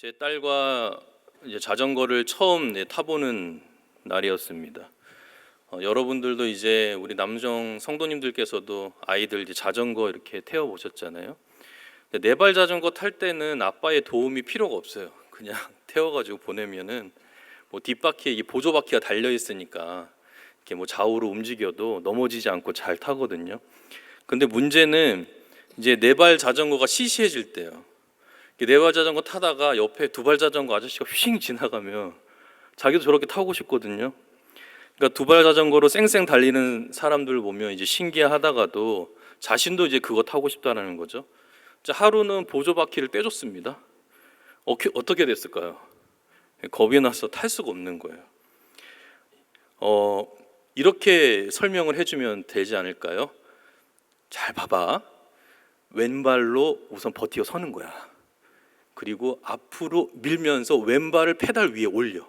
제 딸과 이제 자전거를 처음 타보는 날이었습니다. 여러분들도 이제 우리 남정 성도님들께서도 아이들 이제 자전거 이렇게 태워 보셨잖아요. 네 발 자전거 탈 때는 아빠의 도움이 필요가 없어요. 그냥 태워가지고 보내면은 뭐 뒷바퀴에 이 보조바퀴가 달려 있으니까 이렇게 뭐 좌우로 움직여도 넘어지지 않고 잘 타거든요. 근데 문제는 이제 네 발 자전거가 시시해질 때요. 네 발 자전거 타다가 옆에 두 발 자전거 아저씨가 휙 지나가면 자기도 저렇게 타고 싶거든요. 그러니까 두 발 자전거로 쌩쌩 달리는 사람들 보면 이제 신기하다가도 자신도 이제 그거 타고 싶다라는 거죠. 하루는 보조바퀴를 떼줬습니다. 어떻게 됐을까요? 겁이 나서 탈 수가 없는 거예요. 이렇게 설명을 해주면 되지 않을까요? 잘 봐봐. 왼발로 우선 버티고 서는 거야. 그리고 앞으로 밀면서 왼발을 페달 위에 올려.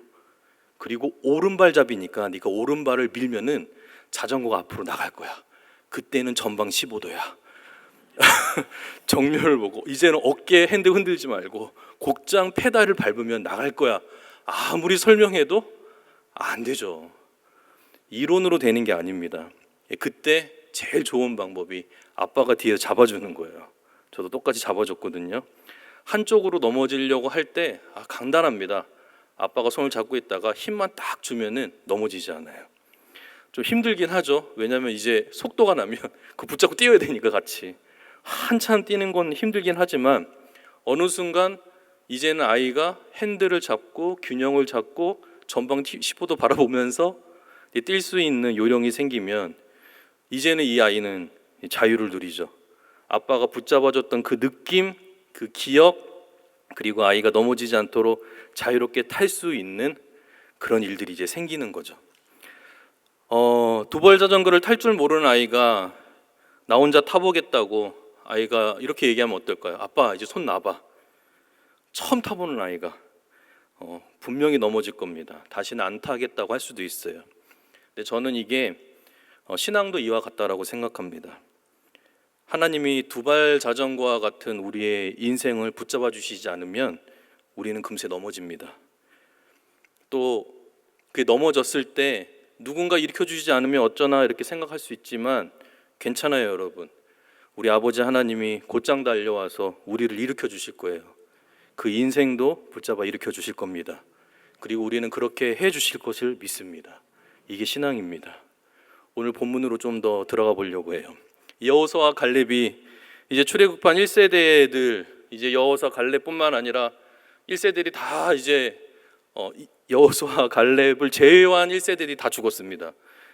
그리고 오른발잡이니까 네가 오른발을 밀면은 자전거가 앞으로 나갈 거야. 그때는 전방 15도야. 정렬을 보고 이제는 어깨 핸드 흔들지 말고 곡장 페달을 밟으면 나갈 거야. 아무리 설명해도 안 되죠. 이론으로 되는 게 아닙니다. 그때 제일 좋은 방법이 아빠가 뒤에서 잡아주는 거예요. 저도 똑같이 잡아줬거든요. 한쪽으로 넘어지려고 할 때 간단합니다. 아빠가 손을 잡고 있다가 힘만 딱 주면은 넘어지지 않아요. 좀 힘들긴 하죠. 왜냐하면 이제 속도가 나면 그 붙잡고 뛰어야 되니까 같이. 한참 뛰는 건 힘들긴 하지만 어느 순간 이제는 아이가 핸들을 잡고 균형을 잡고 전방 15도 바라보면서 뛸 수 있는 요령이 생기면 이제는 이 아이는 자유를 누리죠. 아빠가 붙잡아줬던 그 느낌, 그 기억, 그리고 아이가 넘어지지 않도록 자유롭게 탈 수 있는 그런 일들이 이제 생기는 거죠. 두 발 자전거를 탈 줄 모르는 아이가 나 혼자 타보겠다고 아이가 이렇게 얘기하면 어떨까요? 아빠 이제 손 놔봐. 처음 타보는 아이가 분명히 넘어질 겁니다. 다시는 안 타겠다고 할 수도 있어요. 근데 저는 이게 신앙도 이와 같다라고 생각합니다. 하나님이 두 발 자전거와 같은 우리의 인생을 붙잡아 주시지 않으면 우리는 금세 넘어집니다. 또 그 넘어졌을 때 누군가 일으켜 주시지 않으면 어쩌나 이렇게 생각할 수 있지만 괜찮아요, 여러분. 우리 아버지 하나님이 곧장 달려와서 우리를 일으켜 주실 거예요. 그 인생도 붙잡아 일으켜 주실 겁니다. 그리고 우리는 그렇게 해 주실 것을 믿습니다. 이게 신앙입니다. 오늘 본문으로 좀 더 들어가 보려고 해요. 여호수아와 갈렙이 이제 출애굽한 1세대들, 이제 여호수아 갈렙뿐만 아니라 1세들이 다 이제 여호수아 갈렙을 제외한 1세들이 다 죽었습니다.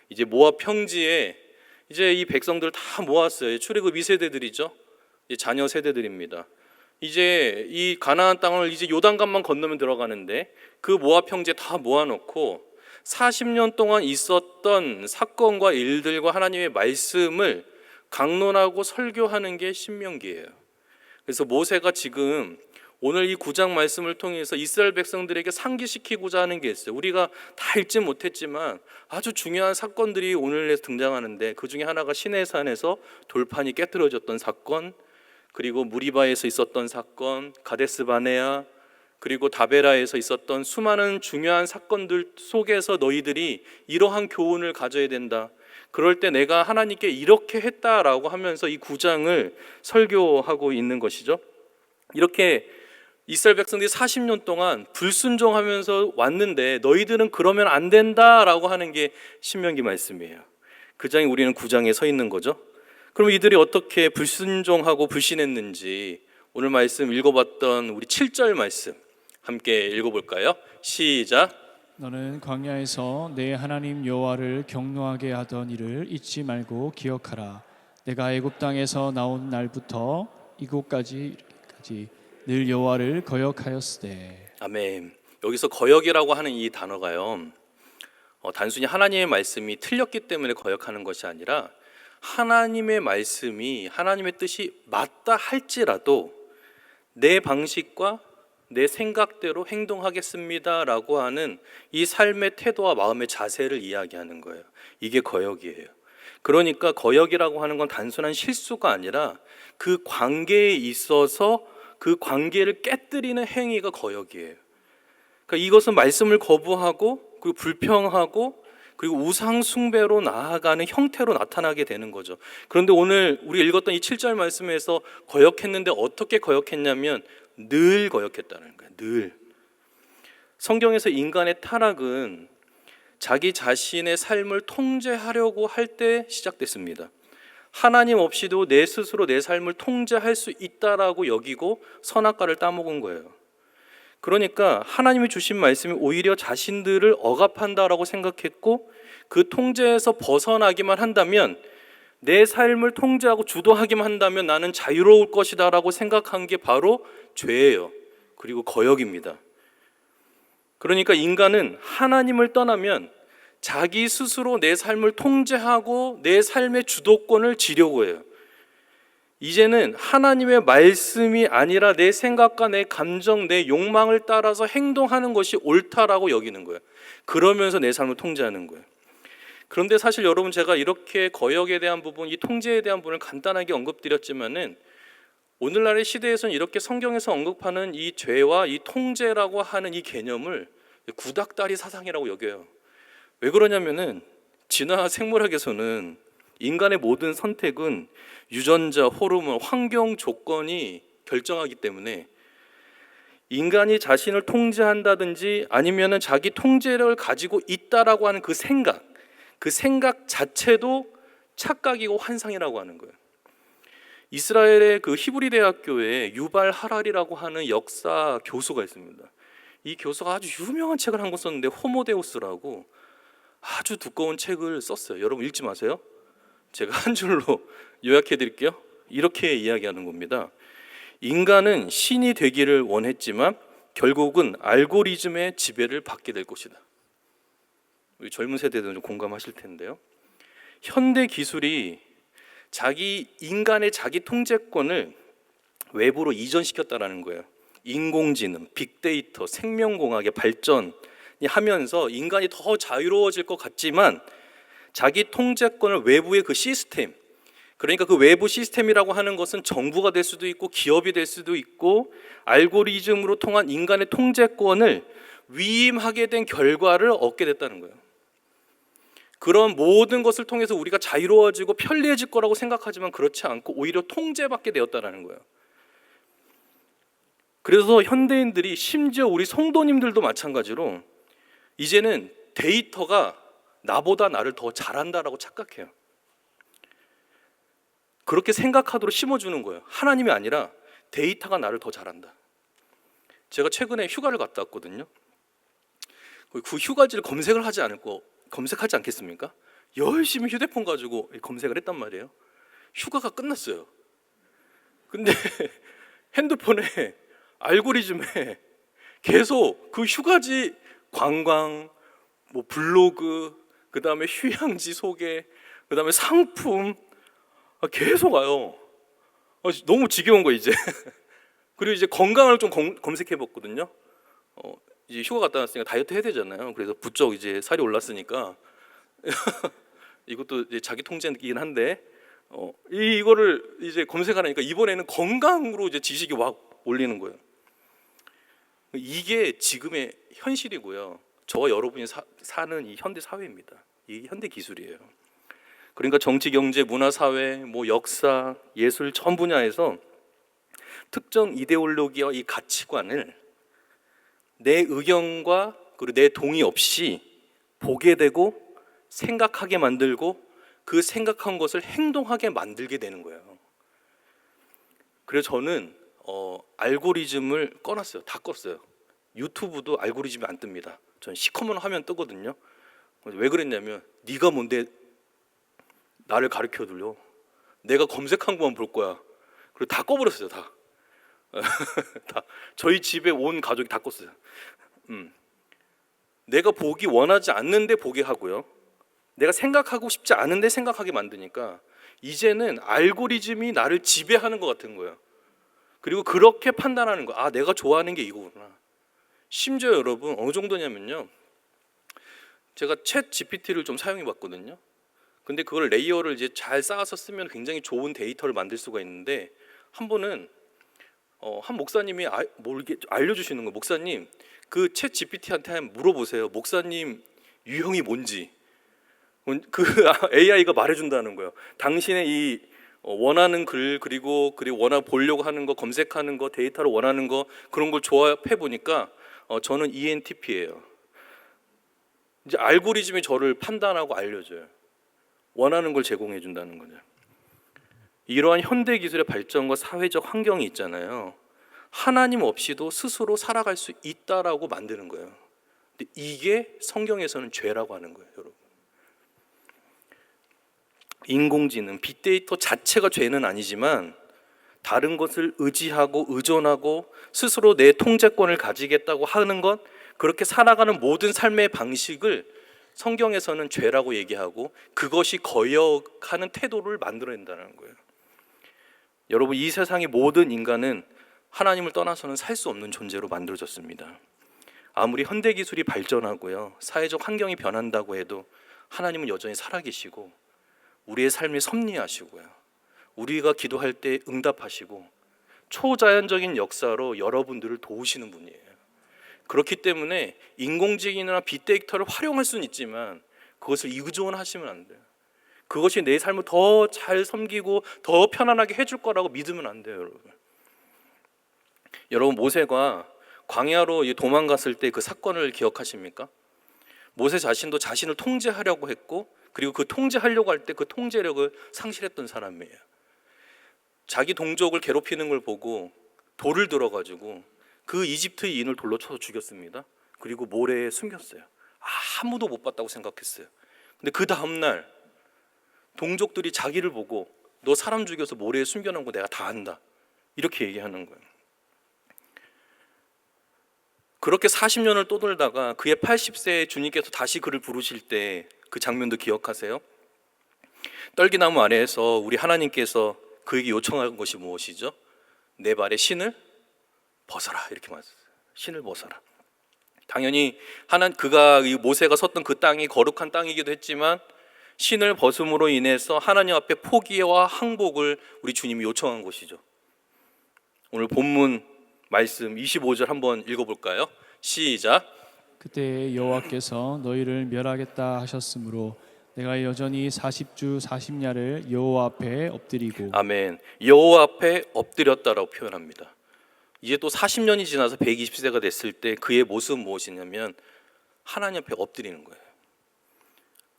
이제 모압 평지에 이제 이 백성들 다 모았어요. 출애굽 2세대들이죠. 이제 자녀 세대들입니다. 이제 이 가나안 땅을 이제 요단강만 건너면 들어가는데 그 모압 평지에 다 모아놓고 40년 동안 있었던 사건과 일들과 하나님의 말씀을 강론하고 설교하는 게 신명기예요. 그래서 모세가 지금 오늘 이 9장 말씀을 통해서 이스라엘 백성들에게 상기시키고자 하는 게 있어요. 우리가 다 읽지 못했지만 아주 중요한 사건들이 오늘 등장하는데 그 중에 하나가 시내산에서 돌판이 깨트려졌던 사건, 그리고 무리바에서 있었던 사건, 가데스 바네아, 그리고 다베라에서 있었던 수많은 중요한 사건들 속에서 너희들이 이러한 교훈을 가져야 된다. 그럴 때 내가 하나님께 이렇게 했다라고 하면서 이 9장을 설교하고 있는 것이죠. 이렇게 이스라엘 백성들이 40년 동안 불순종하면서 왔는데 너희들은 그러면 안 된다라고 하는 게 신명기 말씀이에요. 그 장에 우리는 9장에 서 있는 거죠. 그럼 이들이 어떻게 불순종하고 불신했는지 오늘 말씀 읽어봤던 우리 7절 말씀 함께 읽어볼까요? 시작. 너는 광야에서 내 하나님 여호와를 경노하게 하던 일을 잊지 말고 기억하라. 내가 애굽 땅에서 나온 날부터 이곳까지 늘 여호와를 거역하였으되. 아멘. 여기서 거역이라고 하는 이 단어가요, 단순히 하나님의 말씀이 틀렸기 때문에 거역하는 것이 아니라 하나님의 말씀이 하나님의 뜻이 맞다 할지라도 내 방식과 내 생각대로 행동하겠습니다라고 하는 이 삶의 태도와 마음의 자세를 이야기하는 거예요. 이게 거역이에요. 그러니까 거역이라고 하는 건 단순한 실수가 아니라 그 관계에 있어서 그 관계를 깨뜨리는 행위가 거역이에요. 그러니까 이것은 말씀을 거부하고 그리고 불평하고 그리고 우상 숭배로 나아가는 형태로 나타나게 되는 거죠. 그런데 오늘 우리 읽었던 이 7절 말씀에서 거역했는데 어떻게 거역했냐면 늘 거역했다는 거예요. 늘. 성경에서 인간의 타락은 자기 자신의 삶을 통제하려고 할 때 시작됐습니다. 하나님 없이도 내 스스로 내 삶을 통제할 수 있다라고 여기고 선악과를 따먹은 거예요. 그러니까 하나님이 주신 말씀이 오히려 자신들을 억압한다라고 생각했고 그 통제에서 벗어나기만 한다면 내 삶을 통제하고 주도하기만 한다면 나는 자유로울 것이다라고 생각한 게 바로 죄예요. 그리고 거역입니다. 그러니까 인간은 하나님을 떠나면 자기 스스로 내 삶을 통제하고 내 삶의 주도권을 지려고 해요. 이제는 하나님의 말씀이 아니라 내 생각과 내 감정, 내 욕망을 따라서 행동하는 것이 옳다라고 여기는 거예요. 그러면서 내 삶을 통제하는 거예요. 그런데 사실 여러분, 제가 이렇게 거역에 대한 부분, 이 통제에 대한 부분을 간단하게 언급드렸지만은 오늘날의 시대에서는 이렇게 성경에서 언급하는 이 죄와 이 통제라고 하는 이 개념을 구닥다리 사상이라고 여겨요. 왜 그러냐면은 진화 생물학에서는 인간의 모든 선택은 유전자, 호르몬, 환경 조건이 결정하기 때문에 인간이 자신을 통제한다든지 아니면은 자기 통제력을 가지고 있다라고 하는 그 생각 자체도 착각이고 환상이라고 하는 거예요. 이스라엘의 그 히브리 대학교에 유발 하랄이라고 하는 역사 교수가 있습니다. 이 교수가 아주 유명한 책을 한 권 썼는데 호모데우스라고 아주 두꺼운 책을 썼어요. 여러분 읽지 마세요. 제가 한 줄로 요약해 드릴게요. 이렇게 이야기하는 겁니다. 인간은 신이 되기를 원했지만 결국은 알고리즘의 지배를 받게 될 것이다. 우리 젊은 세대들은 좀 공감하실 텐데요. 현대 기술이 인간의 자기 통제권을 외부로 이전시켰다라는 거예요. 인공지능, 빅데이터, 생명공학의 발전이 하면서 인간이 더 자유로워질 것 같지만 자기 통제권을 외부의 그 시스템, 그러니까 그 외부 시스템이라고 하는 것은 정부가 될 수도 있고 기업이 될 수도 있고 알고리즘으로 통한 인간의 통제권을 위임하게 된 결과를 얻게 됐다는 거예요. 그런 모든 것을 통해서 우리가 자유로워지고 편리해질 거라고 생각하지만 그렇지 않고 오히려 통제받게 되었다는 거예요. 그래서 현대인들이, 심지어 우리 성도님들도 마찬가지로 이제는 데이터가 나보다 나를 더 잘한다라고 착각해요. 그렇게 생각하도록 심어주는 거예요. 하나님이 아니라 데이터가 나를 더 잘한다. 제가 최근에 휴가를 갔다 왔거든요. 그 휴가지를 검색하지 않겠습니까? 열심히 휴대폰 가지고 검색을 했단 말이에요. 휴가가 끝났어요. 근데 핸드폰에 알고리즘에 계속 그 휴가지 관광, 뭐 블로그, 그 다음에 휴양지 소개, 그 다음에 상품 계속 와요. 너무 지겨운 거 이제. 그리고 이제 건강을 좀 검색해봤거든요. 이제 휴가 갔다 왔으니까 다이어트 해야 되잖아요. 그래서 부쩍 이제 살이 올랐으니까 이것도 이제 자기 통제이긴 한데 이거를 이제 검색하니까 이번에는 건강으로 이제 지식이 막 올리는 거예요. 이게 지금의 현실이고요. 저와 여러분이 사는 이 현대 사회입니다. 이 현대 기술이에요. 그러니까 정치, 경제, 문화, 사회, 뭐 역사, 예술 전 분야에서 특정 이데올로기와 이 가치관을 내 의견과 그리고 내 동의 없이 보게 되고 생각하게 만들고 그 생각한 것을 행동하게 만들게 되는 거예요. 그래서 저는 알고리즘을 꺼놨어요. 다 껐어요. 유튜브도 알고리즘이 안 뜹니다. 전 시커먼 화면 뜨거든요. 왜 그랬냐면 네가 뭔데 나를 가르쳐둘려. 내가 검색한 것만 볼 거야. 그리고 다 꺼버렸어요. 다. 다. 저희 집에 온 가족이 다 껐어요. 내가 보기 원하지 않는데 보게 하고요. 내가 생각하고 싶지 않은데 생각하게 만드니까 이제는 알고리즘이 나를 지배하는 것 같은 거예요. 그리고 그렇게 판단하는 거. 아, 내가 좋아하는 게 이거구나. 심지어 여러분 어느 정도냐면요. 제가 챗 GPT를 좀 사용해 봤거든요. 근데 그걸 레이어를 이제 잘 쌓아서 쓰면 굉장히 좋은 데이터를 만들 수가 있는데 한 번은 한 목사님이 알려주시는 거예요. 목사님, 그 챗 GPT한테 물어보세요. 목사님 유형이 뭔지. 그 AI가 말해준다는 거예요. 당신의 이 원하는 글 그리고 보려고 하는 거, 검색하는 거, 데이터를 원하는 거, 그런 걸 조합해 보니까 저는 ENTP예요. 이제 알고리즘이 저를 판단하고 알려줘요. 원하는 걸 제공해 준다는 거죠. 이러한 현대 기술의 발전과 사회적 환경이 있잖아요. 하나님 없이도 스스로 살아갈 수 있다라고 만드는 거예요. 근데 이게 성경에서는 죄라고 하는 거예요, 여러분. 인공지능, 빅데이터 자체가 죄는 아니지만 다른 것을 의지하고 의존하고 스스로 내 통제권을 가지겠다고 하는 것, 그렇게 살아가는 모든 삶의 방식을 성경에서는 죄라고 얘기하고 그것이 거역하는 태도를 만들어낸다는 거예요. 여러분, 이 세상의 모든 인간은 하나님을 떠나서는 살 수 없는 존재로 만들어졌습니다. 아무리 현대기술이 발전하고요, 사회적 환경이 변한다고 해도 하나님은 여전히 살아계시고 우리의 삶을 섭리하시고요, 우리가 기도할 때 응답하시고 초자연적인 역사로 여러분들을 도우시는 분이에요. 그렇기 때문에 인공지능이나 빅데이터를 활용할 수는 있지만 그것을 의존하시면 안 돼요. 그것이 내 삶을 더 잘 섬기고 더 편안하게 해줄 거라고 믿으면 안 돼요, 여러분. 여러분, 모세가 광야로 도망갔을 때 그 사건을 기억하십니까? 모세 자신도 자신을 통제하려고 했고, 그리고 그 통제하려고 할 때 그 통제력을 상실했던 사람이에요. 자기 동족을 괴롭히는 걸 보고 돌을 들어가지고 그 이집트인을 돌로 쳐서 죽였습니다. 그리고 모래에 숨겼어요. 아무도 못 봤다고 생각했어요. 근데 그 다음날 동족들이 자기를 보고 너 사람 죽여서 모래에 숨겨놓은 거 내가 다 안다, 이렇게 얘기하는 거예요. 그렇게 40년을 떠돌다가 그의 80세에 주님께서 다시 그를 부르실 때 그 장면도 기억하세요? 떨기나무 아래에서 우리 하나님께서 그에게 요청한 것이 무엇이죠? 내 발에 신을 벗어라, 이렇게 말했어요. 신을 벗어라. 당연히 그가 모세가 섰던 그 땅이 거룩한 땅이기도 했지만 신을 벗음으로 인해서 하나님 앞에 포기와 항복을 우리 주님이 요청한 것이죠. 오늘 본문 말씀 25절 한번 읽어볼까요? 시작. 그때 여호와께서 너희를 멸하겠다 하셨으므로 내가 여전히 40주 40야를 여호와 앞에 엎드리고. 아멘. 여호와 앞에 엎드렸다라고 표현합니다. 이제 또 40년이 지나서 120세가 됐을 때 그의 모습은 무엇이냐면 하나님 앞에 엎드리는 거예요.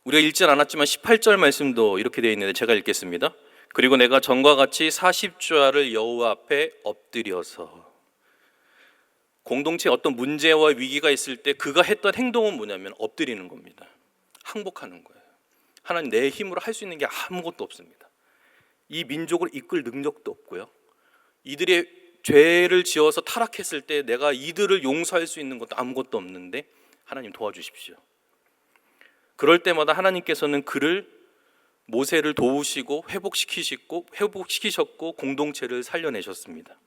우리가 읽지 않았지만 18절 말씀도 이렇게 되어 있는데 제가 읽겠습니다. 그리고 내가 전과 같이 40주야를 여호와 앞에 엎드려서. 공동체에 어떤 문제와 위기가 있을 때 그가 했던 행동은 뭐냐면 엎드리는 겁니다. 항복하는 거예요. 하나님, 내 힘으로 할 수 있는 게 아무것도 없습니다. 이 민족을 이끌 능력도 없고요, 이들의 죄를 지어서 타락했을 때 내가 이들을 용서할 수 있는 것도 아무것도 없는데 하나님 도와주십시오. 그럴 때마다 하나님께서는 모세를 도우시고 회복시키셨고 공동체를 살려내셨습니다.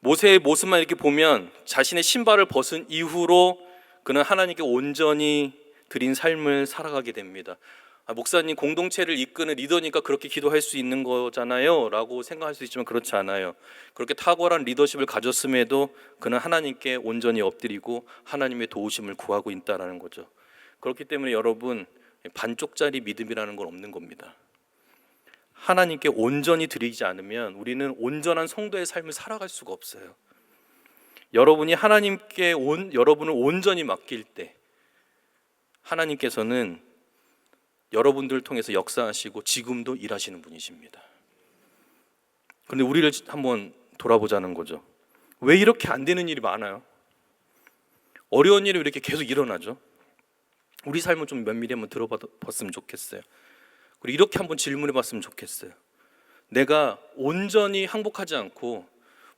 모세의 모습만 이렇게 보면 자신의 신발을 벗은 이후로 그는 하나님께 온전히 드린 삶을 살아가게 됩니다. 목사님, 공동체를 이끄는 리더니까 그렇게 기도할 수 있는 거잖아요 라고 생각할 수 있지만 그렇지 않아요. 그렇게 탁월한 리더십을 가졌음에도 그는 하나님께 온전히 엎드리고 하나님의 도우심을 구하고 있다는 거죠. 그렇기 때문에 여러분, 반쪽짜리 믿음이라는 건 없는 겁니다. 하나님께 온전히 드리지 않으면 우리는 온전한 성도의 삶을 살아갈 수가 없어요. 여러분이 하나님께 여러분을 온전히 맡길 때 하나님께서는 여러분들을 통해서 역사하시고 지금도 일하시는 분이십니다. 그런데 우리를 한번 돌아보자는 거죠. 왜 이렇게 안 되는 일이 많아요? 어려운 일이 왜 이렇게 계속 일어나죠? 우리 삶을 좀 면밀히 한번 들어봤으면 좋겠어요. 그리고 이렇게 한번 질문해 봤으면 좋겠어요. 내가 온전히 항복하지 않고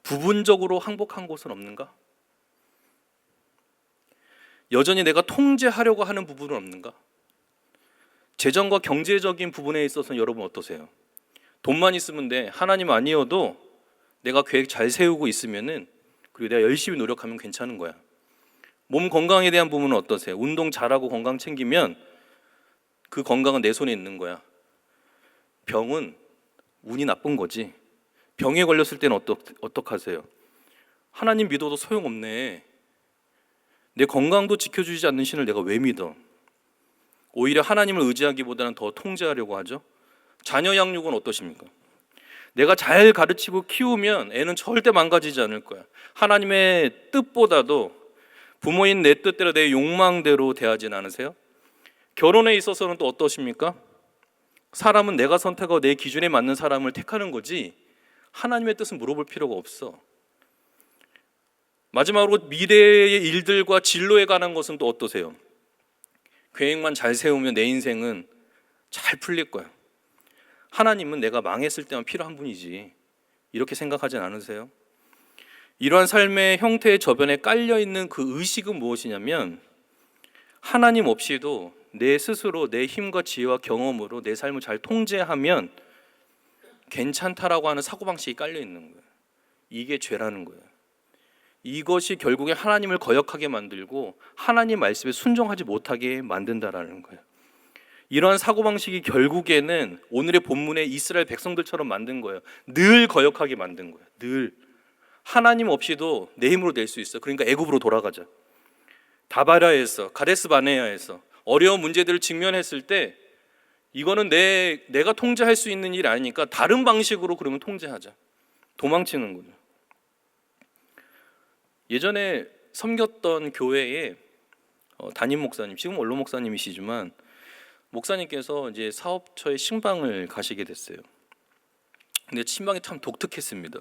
부분적으로 항복한 곳은 없는가? 여전히 내가 통제하려고 하는 부분은 없는가? 재정과 경제적인 부분에 있어서는 여러분 어떠세요? 돈만 있으면 돼. 하나님 아니어도 내가 계획 잘 세우고 있으면은, 그리고 내가 열심히 노력하면 괜찮은 거야. 몸 건강에 대한 부분은 어떠세요? 운동 잘하고 건강 챙기면 그 건강은 내 손에 있는 거야. 병은 운이 나쁜 거지 병에 걸렸을 때는 어떡하세요? 하나님 믿어도 소용없네. 내 건강도 지켜주지 않는 신을 내가 왜 믿어? 오히려 하나님을 의지하기보다는 더 통제하려고 하죠. 자녀 양육은 어떠십니까? 내가 잘 가르치고 키우면 애는 절대 망가지지 않을 거야. 하나님의 뜻보다도 부모인 내 뜻대로 내 욕망대로 대하진 않으세요? 결혼에 있어서는 또 어떠십니까? 사람은 내가 선택하고 내 기준에 맞는 사람을 택하는 거지 하나님의 뜻은 물어볼 필요가 없어. 마지막으로 미래의 일들과 진로에 관한 것은 또 어떠세요? 계획만 잘 세우면 내 인생은 잘 풀릴 거야. 하나님은 내가 망했을 때만 필요한 분이지 이렇게 생각하진 않으세요? 이러한 삶의 형태의 저변에 깔려있는 그 의식은 무엇이냐면 하나님 없이도 내 스스로 내 힘과 지혜와 경험으로 내 삶을 잘 통제하면 괜찮다라고 하는 사고방식이 깔려있는 거예요. 이게 죄라는 거예요. 이것이 결국에 하나님을 거역하게 만들고 하나님 말씀에 순종하지 못하게 만든다라는 거예요. 이러한 사고방식이 결국에는 오늘의 본문의 이스라엘 백성들처럼 만든 거예요. 늘 거역하게 만든 거예요. 늘 하나님 없이도 내 힘으로 낼 수 있어. 그러니까 애굽으로 돌아가자. 다바라에서 가데스 바네아에서 어려운 문제들을 직면했을 때 이거는 내가 통제할 수 있는 일 아니니까 다른 방식으로 그러면 통제하자. 도망치는 거죠. 예전에 섬겼던 교회에 담임 목사님, 지금 원로 목사님이시지만 목사님께서 이제 사업처에 신방을 가시게 됐어요. 근데 신방이 참 독특했습니다.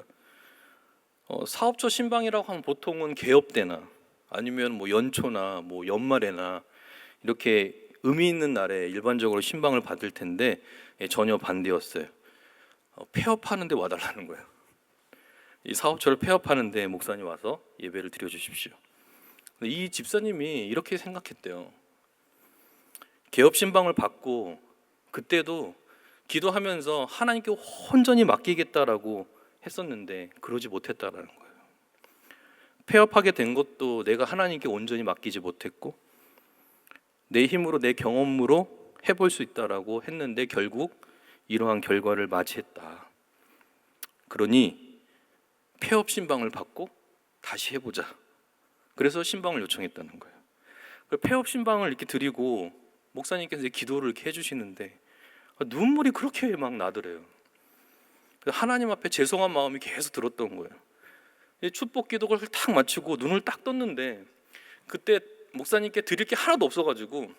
사업처 신방이라고 하면 보통은 개업 때나 아니면 뭐 연초나 뭐 연말에나 이렇게 의미 있는 날에 일반적으로 신방을 받을 텐데 전혀 반대였어요. 폐업하는데 와달라는 거예요. 이 사업처를 폐업하는데 목사님 와서 예배를 드려주십시오. 이 집사님이 이렇게 생각했대요. 개업 신방을 받고 그때도 기도하면서 하나님께 온전히 맡기겠다라고 했었는데 그러지 못했다라는 거예요. 폐업하게 된 것도 내가 하나님께 온전히 맡기지 못했고 내 힘으로 내 경험으로 해볼 수 있다라고 했는데 결국 이러한 결과를 맞이했다. 그러니 폐업 신방을 받고 다시 해보자. 그래서 신방을 요청했다는 거예요. 폐업 신방을 이렇게 드리고 목사님께서 이제 기도를 이렇게 해주시는데 눈물이 그렇게 막 나더래요. 하나님 앞에 죄송한 마음이 계속 들었던 거예요. 축복 기도를 딱 마치고 눈을 딱 떴는데 그때 목사님께 드릴 게 하나도 없어가지고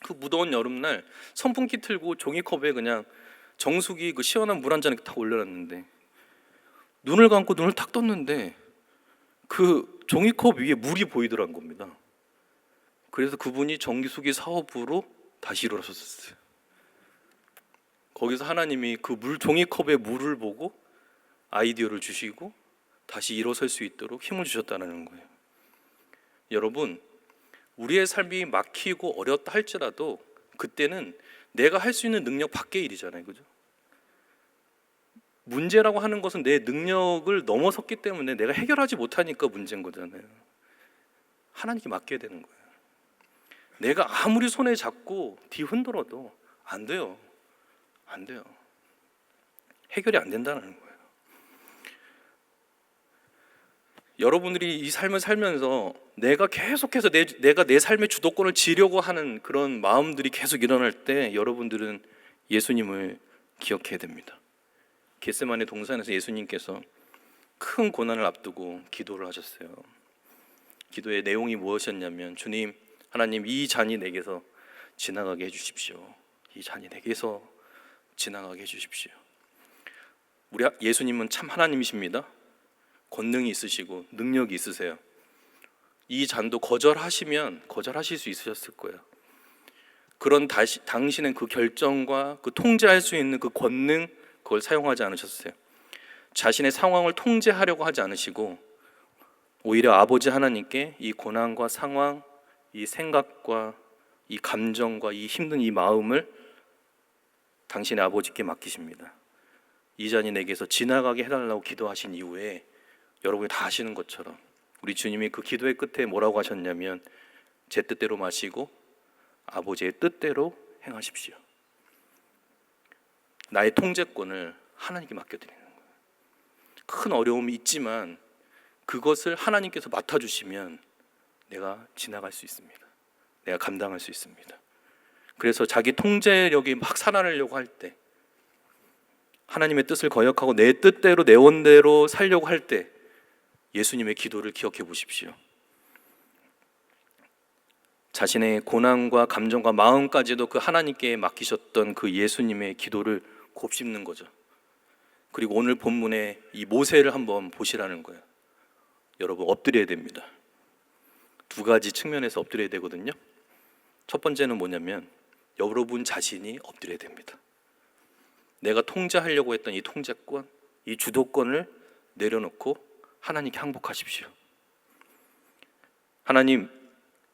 그 무더운 여름날 선풍기 틀고 종이컵에 그냥 정수기 그 시원한 물 한 잔 딱 올려놨는데 눈을 감고 눈을 딱 떴는데 그 종이컵 위에 물이 보이더란 겁니다. 그래서 그분이 정수기 사업부로 다시 일어서셨어요. 거기서 하나님이 그 종이컵에 물을 보고 아이디어를 주시고 다시 일어설 수 있도록 힘을 주셨다는 거예요. 여러분, 우리의 삶이 막히고 어렵다 할지라도 그때는 내가 할 수 있는 능력 밖의 일이잖아요, 그죠? 문제라고 하는 것은 내 능력을 넘어섰기 때문에 내가 해결하지 못하니까 문제인 거잖아요. 하나님께 맡겨야 되는 거예요. 내가 아무리 손에 잡고 뒤흔들어도 안 돼요. 안 돼요. 해결이 안 된다는 거예요. 여러분들이 이 삶을 살면서 내가 계속해서 내가 내 삶의 주도권을 쥐려고 하는 그런 마음들이 계속 일어날 때 여러분들은 예수님을 기억해야 됩니다. 겟세마네 동산에서 예수님께서 큰 고난을 앞두고 기도를 하셨어요. 기도의 내용이 무엇이었냐면 주님, 하나님 이 잔이 내게서 지나가게 해주십시오. 이 잔이 내게서 지나가게 해주십시오. 우리 예수님은 참 하나님이십니다. 권능이 있으시고 능력이 있으세요. 이 잔도 거절하시면 거절하실 수 있으셨을 거예요. 그런 당신은 그 결정과 그 통제할 수 있는 그 권능 그걸 사용하지 않으셨어요. 자신의 상황을 통제하려고 하지 않으시고 오히려 아버지 하나님께 이 고난과 상황, 이 생각과 이 감정과 이 힘든 이 마음을 당신의 아버지께 맡기십니다. 이 잔이 내게서 지나가게 해달라고 기도하신 이후에 여러분이 다 아시는 것처럼 우리 주님이 그 기도의 끝에 뭐라고 하셨냐면 제 뜻대로 마시고 아버지의 뜻대로 행하십시오. 나의 통제권을 하나님께 맡겨드리는 거예요. 큰 어려움이 있지만 그것을 하나님께서 맡아주시면 내가 지나갈 수 있습니다. 내가 감당할 수 있습니다. 그래서 자기 통제력이 막 살아나려고 할 때, 하나님의 뜻을 거역하고 내 뜻대로 내 원대로 살려고 할 때 예수님의 기도를 기억해 보십시오. 자신의 고난과 감정과 마음까지도 그 하나님께 맡기셨던 그 예수님의 기도를 곱씹는 거죠. 그리고 오늘 본문에 이 모세를 한번 보시라는 거예요. 여러분, 엎드려야 됩니다. 두 가지 측면에서 엎드려야 되거든요. 첫 번째는 뭐냐면 여러분 자신이 엎드려야 됩니다. 내가 통제하려고 했던 이 통제권, 이 주도권을 내려놓고 하나님께 항복하십시오. 하나님,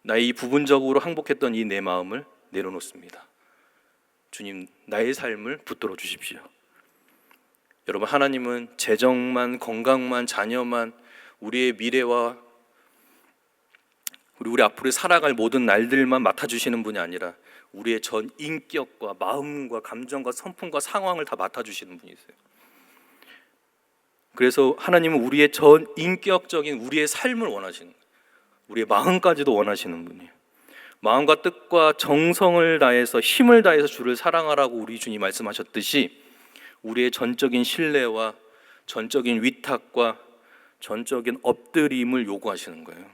나의 이 부분적으로 항복했던 이 내 마음을 내려놓습니다. 주님, 나의 삶을 붙들어 주십시오. 여러분, 하나님은 재정만, 건강만, 자녀만, 우리의 미래와 우리 앞으로 살아갈 모든 날들만 맡아주시는 분이 아니라 우리의 전 인격과 마음과 감정과 성품과 상황을 다 맡아주시는 분이세요. 그래서 하나님은 우리의 전 인격적인 우리의 삶을 원하시는 거예요. 우리의 마음까지도 원하시는 분이에요. 마음과 뜻과 정성을 다해서 힘을 다해서 주를 사랑하라고 우리 주님 말씀하셨듯이 우리의 전적인 신뢰와 전적인 위탁과 전적인 엎드림을 요구하시는 거예요.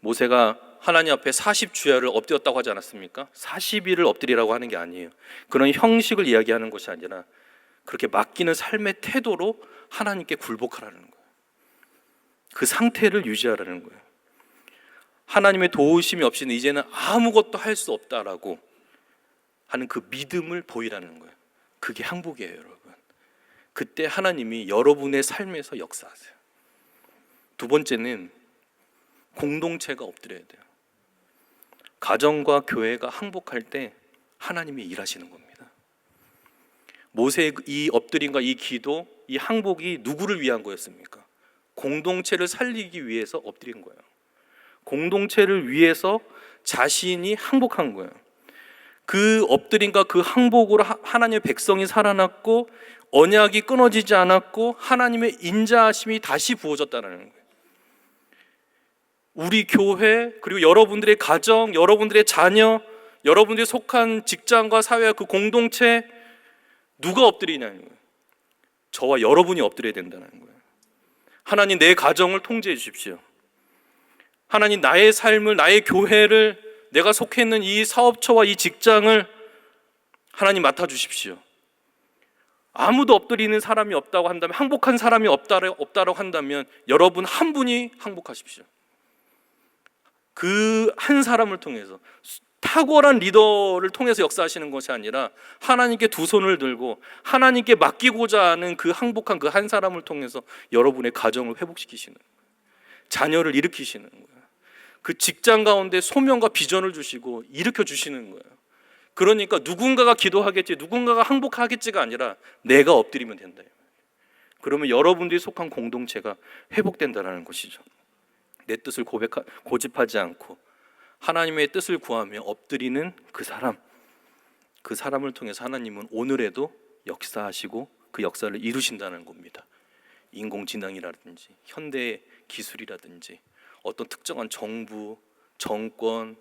모세가 하나님 앞에 40주야를 엎드렸다고 하지 않았습니까? 40일을 엎드리라고 하는 게 아니에요. 그런 형식을 이야기하는 것이 아니라 그렇게 맡기는 삶의 태도로 하나님께 굴복하라는 거예요. 그 상태를 유지하라는 거예요. 하나님의 도우심이 없이는 이제는 아무것도 할 수 없다라고 하는 그 믿음을 보이라는 거예요. 그게 항복이에요, 여러분. 그때 하나님이 여러분의 삶에서 역사하세요. 두 번째는 공동체가 엎드려야 돼요. 가정과 교회가 항복할 때 하나님이 일하시는 겁니다. 모세의 이 엎드림과 이 기도, 이 항복이 누구를 위한 거였습니까? 공동체를 살리기 위해서 엎드린 거예요. 공동체를 위해서 자신이 항복한 거예요. 그 엎드림과 그 항복으로 하나님의 백성이 살아났고 언약이 끊어지지 않았고 하나님의 인자하심이 다시 부어졌다는 거예요. 우리 교회, 그리고 여러분들의 가정, 여러분들의 자녀, 여러분들이 속한 직장과 사회와 그 공동체, 누가 엎드리냐는 거예요. 저와 여러분이 엎드려야 된다는 거예요. 하나님, 내 가정을 통제해 주십시오. 하나님, 나의 삶을, 나의 교회를, 내가 속해 있는 이 사업처와 이 직장을 하나님 맡아주십시오. 아무도 엎드리는 사람이 없다고 한다면, 항복한 사람이 없다고 한다면 여러분 한 분이 항복하십시오. 그 한 사람을 통해서, 탁월한 리더를 통해서 역사하시는 것이 아니라 하나님께 두 손을 들고 하나님께 맡기고자 하는 그 항복한 그 한 사람을 통해서 여러분의 가정을 회복시키시는 거예요. 자녀를 일으키시는 거예요. 그 직장 가운데 소명과 비전을 주시고 일으켜 주시는 거예요. 그러니까 누군가가 기도하겠지, 누군가가 항복하겠지가 아니라 내가 엎드리면 된다. 그러면 여러분들이 속한 공동체가 회복된다는 것이죠. 내 뜻을 고집하지 않고 하나님의 뜻을 구하며 엎드리는 그 사람을 통해서 하나님은 오늘에도 역사하시고 그 역사를 이루신다는 겁니다. 인공지능이라든지 현대 기술이라든지 어떤 특정한 정부, 정권,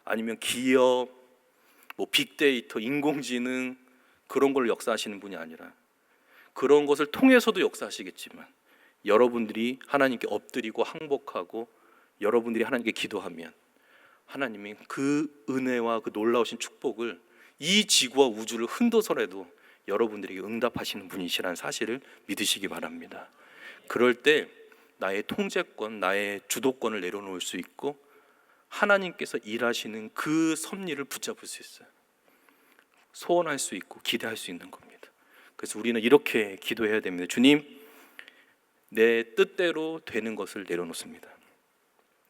아니면 기업, 빅데이터, 인공지능, 그런 걸 역사하시는 분이 아니라 그런 것을 통해서도 역사하시겠지만 여러분들이 하나님께 엎드리고 항복하고 여러분들이 하나님께 기도하면 하나님이 그 은혜와 그 놀라우신 축복을 이 지구와 우주를 흔들어서라도 여러분들에게 응답하시는 분이시라는 사실을 믿으시기 바랍니다. 그럴 때 나의 통제권, 나의 주도권을 내려놓을 수 있고 하나님께서 일하시는 그 섭리를 붙잡을 수 있어요. 소원할 수 있고 기대할 수 있는 겁니다. 그래서 우리는 이렇게 기도해야 됩니다. 주님, 내 뜻대로 되는 것을 내려놓습니다.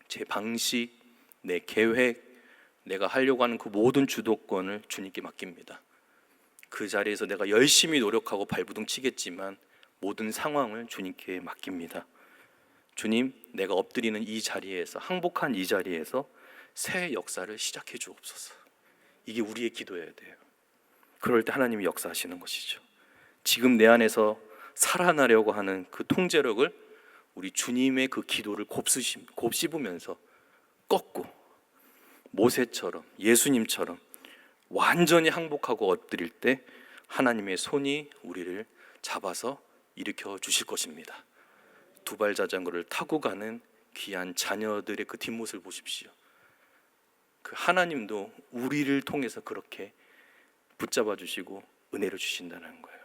제 방식, 내 계획, 내가 하려고 하는 그 모든 주도권을 주님께 맡깁니다. 그 자리에서 내가 열심히 노력하고 발부둥 치겠지만 모든 상황을 주님께 맡깁니다. 주님, 내가 엎드리는 이 자리에서, 항복한 이 자리에서 새 역사를 시작해 주옵소서. 이게 우리의 기도여야 돼요. 그럴 때 하나님이 역사하시는 것이죠. 지금 내 안에서 살아나려고 하는 그 통제력을 우리 주님의 그 기도를 곱씹으면서 꺾고 모세처럼 예수님처럼 완전히 항복하고 엎드릴 때 하나님의 손이 우리를 잡아서 일으켜 주실 것입니다. 두발 자전거를 타고 가는 귀한 자녀들의 그 뒷모습을 보십시오. 그 하나님도 우리를 통해서 그렇게 붙잡아 주시고 은혜를 주신다는 거예요.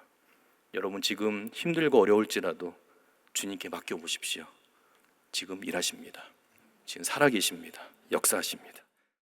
여러분 지금 힘들고 어려울지라도 주님께 맡겨 보십시오. 지금 일하십니다. 지금 살아계십니다. 역사하십니다.